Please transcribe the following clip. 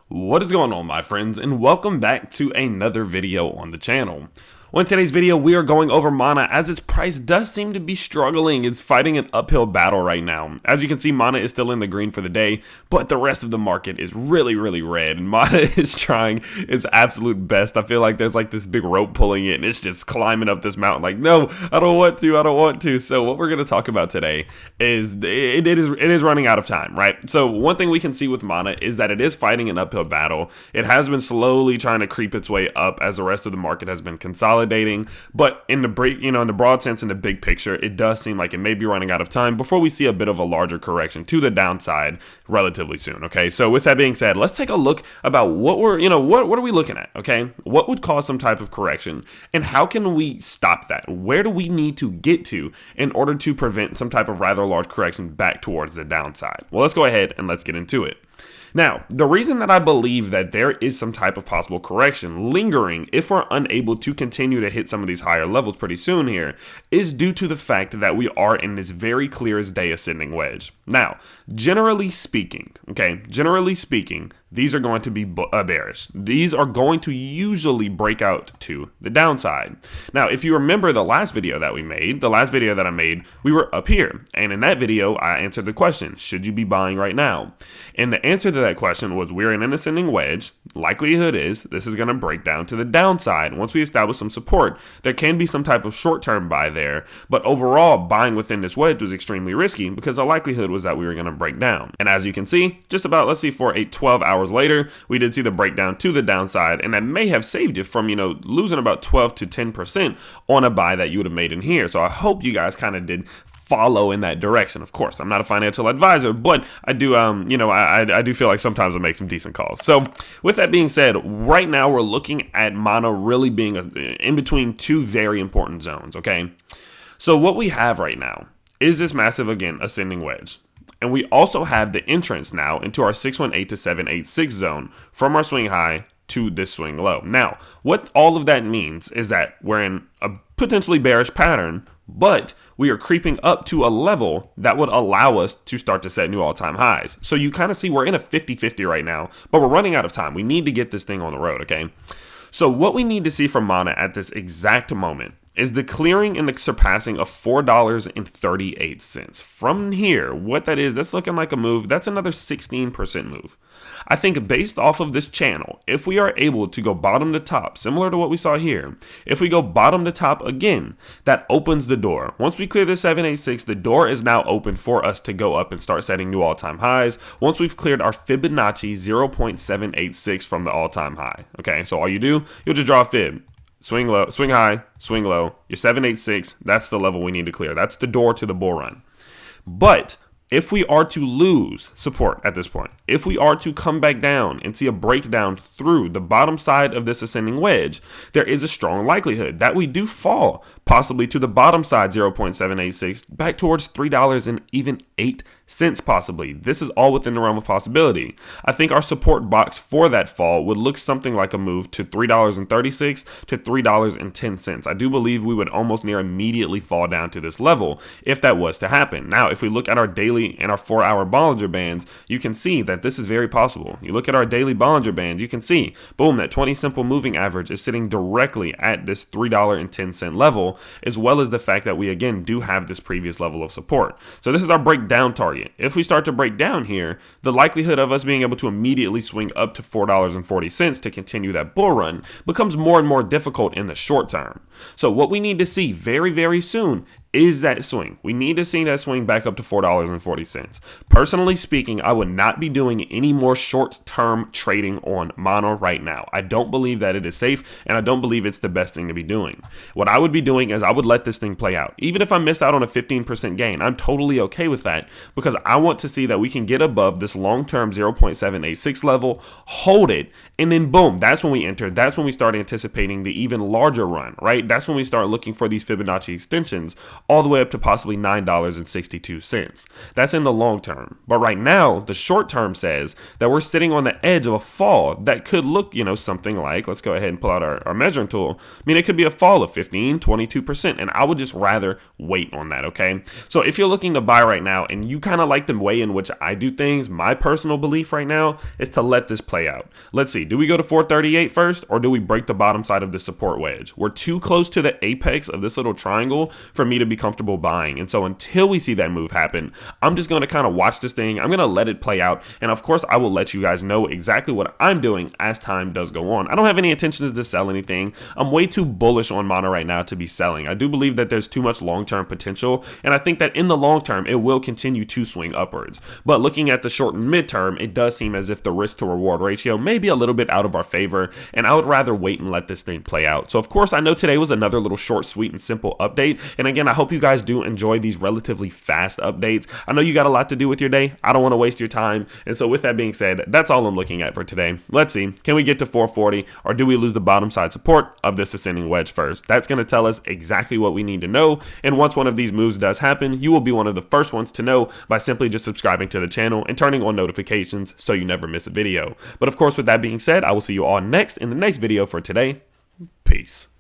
What is going on, my friends, and welcome back to another video on the channel. Well, in today's video, we are going over Mana as its price does seem to be struggling. It's fighting an uphill battle right now. As you can see, Mana is still in the green for the day, but the rest of the market is really red, and Mana is trying its absolute best. I feel like there's like this big rope pulling it, and it's just climbing up this mountain like, no, I don't want to. So what we're going to talk about today is it is running out of time, right? So one thing we can see with Mana is that it is fighting an uphill battle. It has been slowly trying to creep its way up as the rest of the market has been consolidating. But in the in the broad sense, in the big picture, it does seem like it may be running out of time before we see a bit of a larger correction to the downside relatively soon. Okay, so with that being said, let's take a look about what we're what are we looking at? Okay, what would cause some type of correction, and how can we stop that? Where do we need to get to in order to prevent some type of rather large correction back towards the downside? Well, let's go ahead and let's get into it. Now, the reason that I believe that there is some type of possible correction lingering if we're unable to continue to hit some of these higher levels pretty soon here is due to the fact that we are in this very clear as day ascending wedge. Now, generally speaking, these are going to be bearish. These are going to usually break out to the downside. Now, if you remember the last video that I made, we were up here. And in that video, I answered the question, should you be buying right now? And the answer to that question was we're in an ascending wedge. Likelihood is this is going to break down to the downside. Once we establish some support, there can be some type of short-term buy there. But overall, buying within this wedge was extremely risky because the likelihood was that we were going to break down. And as you can see, just about, let's see, for 12 hours later, we did see the breakdown to the downside, and that may have saved you from, losing about 12 to 10% on a buy that you would have made in here. So I hope you guys kind of did follow in that direction. Of course, I'm not a financial advisor, but I do, I do feel like sometimes I make some decent calls. So with that being said, right now we're looking at Mana really being in between two very important zones. Okay, so what we have right now is this massive, again, ascending wedge. And we also have the entrance now into our 618 to 786 zone from our swing high to this swing low. Now, what all of that means is that we're in a potentially bearish pattern, but we are creeping up to a level that would allow us to start to set new all-time highs. So you kind of see we're in a 50-50 right now, but we're running out of time. We need to get this thing on the road, okay? So what we need to see from Mana at this exact moment is the clearing and the surpassing of $4.38. From here, what that is, that's looking like a move. That's another 16% move. I think based off of this channel, if we are able to go bottom to top, similar to what we saw here, if we go bottom to top again, that opens the door. Once we clear the 786, the door is now open for us to go up and start setting new all-time highs once we've cleared our Fibonacci 0.786 from the all-time high. Okay, so all you do, you'll just draw a fib. Swing low, swing high, swing low. Your 786, that's the level we need to clear. That's the door to the bull run. But if we are to lose support at this point, if we are to come back down and see a breakdown through the bottom side of this ascending wedge, there is a strong likelihood that we do fall possibly to the bottom side 0.786 back towards $3.08 possibly. This is all within the realm of possibility. I think our support box for that fall would look something like a move to $3.36 to $3.10. I do believe we would almost near immediately fall down to this level if that was to happen. Now, if we look at our daily and our 4-hour Bollinger Bands, you can see that this is very possible. You look at our daily Bollinger Bands, you can see, boom, that 20 simple moving average is sitting directly at this $3.10 level, as well as the fact that we, again, do have this previous level of support. So this is our breakdown target. If we start to break down here, the likelihood of us being able to immediately swing up to $4.40 to continue that bull run becomes more and more difficult in the short term. So what we need to see very soon is that swing. We need to see that swing back up to $4.40. Personally speaking, I would not be doing any more short-term trading on Mana right now. I don't believe that it is safe, and I don't believe it's the best thing to be doing. What I would be doing is I would let this thing play out. Even if I missed out on a 15% gain, I'm totally okay with that because I want to see that we can get above this long-term 0.786 level, hold it, and then boom, that's when we enter. That's when we start anticipating the even larger run, right? That's when we start looking for these Fibonacci extensions all the way up to possibly $9.62. That's in the long term. But right now, the short term says that we're sitting on the edge of a fall that could look, something like, let's go ahead and pull out our measuring tool. I mean, it could be a fall of 15, 22%, and I would just rather wait on that, okay? So if you're looking to buy right now and you kind of like the way in which I do things, my personal belief right now is to let this play out. Let's see, do we go to 438 first, or do we break the bottom side of the support wedge? We're too close to the apex of this little triangle for me to be comfortable buying. And so until we see that move happen, I'm just going to kind of watch this thing. I'm going to let it play out. And of course, I will let you guys know exactly what I'm doing as time does go on. I don't have any intentions to sell anything. I'm way too bullish on Mana right now to be selling. I do believe that there's too much long-term potential. And I think that in the long term, it will continue to swing upwards. But looking at the short and midterm, it does seem as if the risk to reward ratio may be a little bit out of our favor. And I would rather wait and let this thing play out. So of course, I know today was another little short, sweet, and simple update. And again, I hope you guys do enjoy these relatively fast updates. I know you got a lot to do with your day. I don't want to waste your time. And so with that being said, that's all I'm looking at for today. Let's see, can we get to 440, or do we lose the bottom side support of this ascending wedge first? That's going to tell us exactly what we need to know. And once one of these moves does happen, you will be one of the first ones to know by simply just subscribing to the channel and turning on notifications so you never miss a video. But of course, with that being said, I will see you all next in the next video for today. Peace.